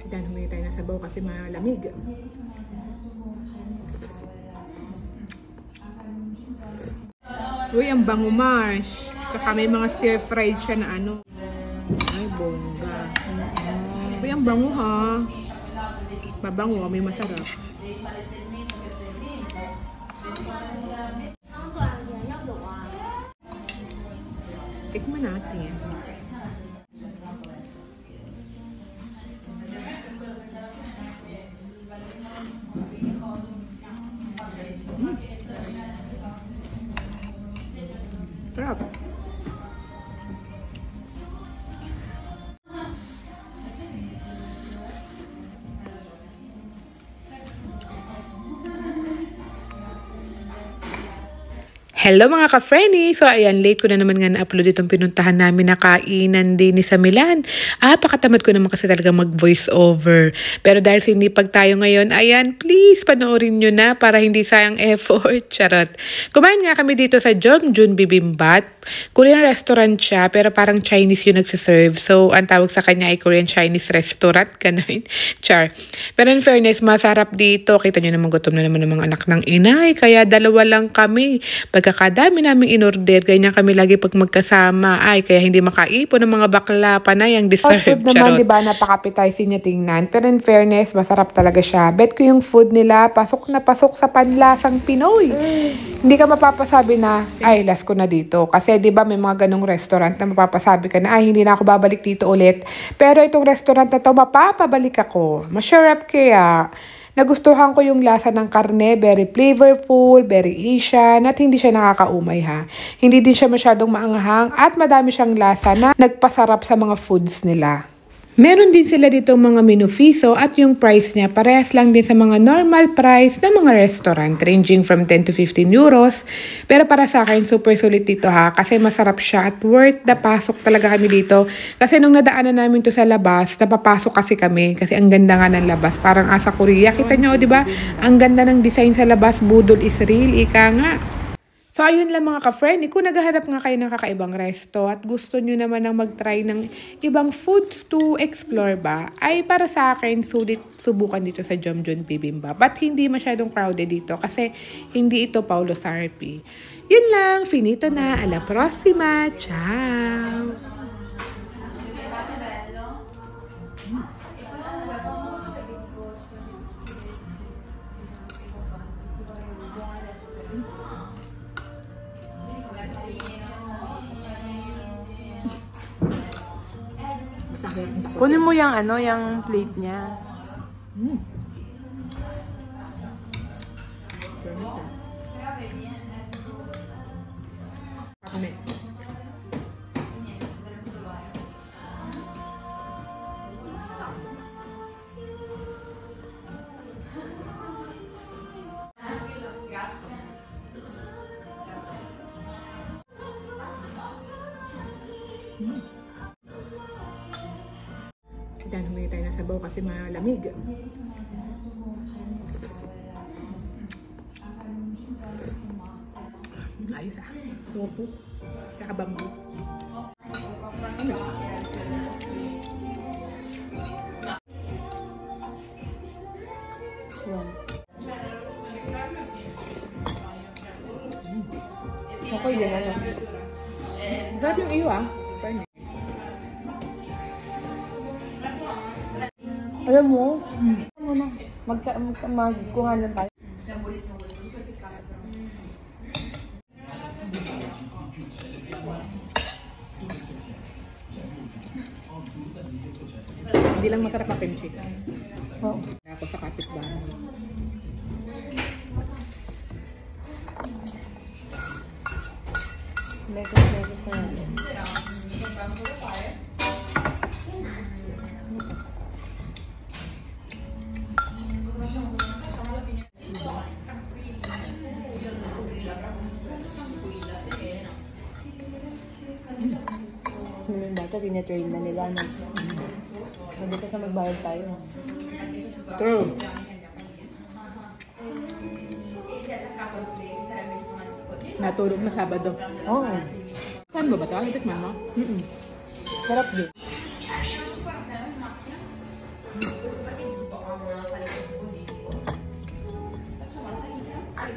Diyan humingi tayo ng sabaw kasi malamig. Uy, ang bango, Mars. Tsaka may mga stir-fried siya na ano. Ay, bongga. Uy, ang bango ha. Mabango, may masarap. Tikman natin. Sarap. Hello mga ka-friendly! So ayan, late ko na naman nga na-upload itong pinuntahan namin na kainan din sa Milan. Pakatamad ko naman kasi talaga mag-voice over. Pero dahil sinipag tayo ngayon, ayan, please panoorin nyo na para hindi sayang effort. Charot. Kumain nga kami dito sa Jeongjun Bibimbap. Korean restaurant siya, pero parang Chinese yung nagsiserve. So, ang tawag sa kanya ay Korean Chinese restaurant. Ganun. Char. Pero in fairness, masarap dito. Kita nyo naman, gutom na naman ng mga anak ng inay. Kaya dalawa lang kami. Pagkakadami naming in-order, ganyan kami lagi pag magkasama. Ay, kaya hindi makaipon ng mga bakla, panay ang dessert. Food naman, diba, napaka-appetizing niya tingnan. Pero in fairness, masarap talaga siya. Bet ko yung food nila, pasok na pasok sa panlasang Pinoy. Hindi ka mapapasabi na, ay, last ko na dito. Kasi, diba, may mga ganong restaurant na mapapasabi ka na, ay, hindi na ako babalik dito ulit. Pero itong restaurant na to, mapapabalik ako. Masarap kaya. Nagustuhan ko yung lasa ng karne, very flavorful, very Asian, at hindi siya nakakaumay ha. Hindi din siya masyadong maanghang at madami siyang lasa na nagpasarap sa mga foods nila. Meron din sila dito mga menu fiso at yung price niya parehas lang din sa mga normal price ng mga restaurant ranging from 10 to 15 euros. Pero para sa akin super sulit dito ha kasi masarap siya at worth the pasok talaga kami dito. Kasi nung nadaanan namin to sa labas, napapasok kasi kami kasi ang ganda nga ng labas. Parang asa Korea. Kita nyo, di ba? Ang ganda ng design sa labas. Budol is real. Ika nga. So, ayun lang mga ka-friend. Kung naghahanap nga kayo ng kakaibang resto at gusto nyo naman ng mag-try ng ibang foods to explore ba, ay para sa akin, sulit subukan dito sa Jeongjun Bibimbap. But hindi masyadong crowded dito kasi hindi ito Paulo Sarpi. Yun lang. Finito na. Alla prossima. Ciao! Kunin mo yung ano, yung plate niya. Diyan humingi tayo ng sabaw kasi malamig. Ayos ah. Tofu. Kakabambu. Okay din ano. Sarap yung iyo ah. Alam mo, magkuha na tayo. Hindi lang masarap na kimchi. Oo. Ako sa kapitbahay. Lekos na natin. Yung bata, tinatrain na nila. Hindi kasi magbayad tayo. True. Natulog na Sabado. Oo. Saan ba ba ito? Natikman mo? Sarap din. dito, seperti dito ang mga kalimutan ko dito. At saka sa inyo, ay,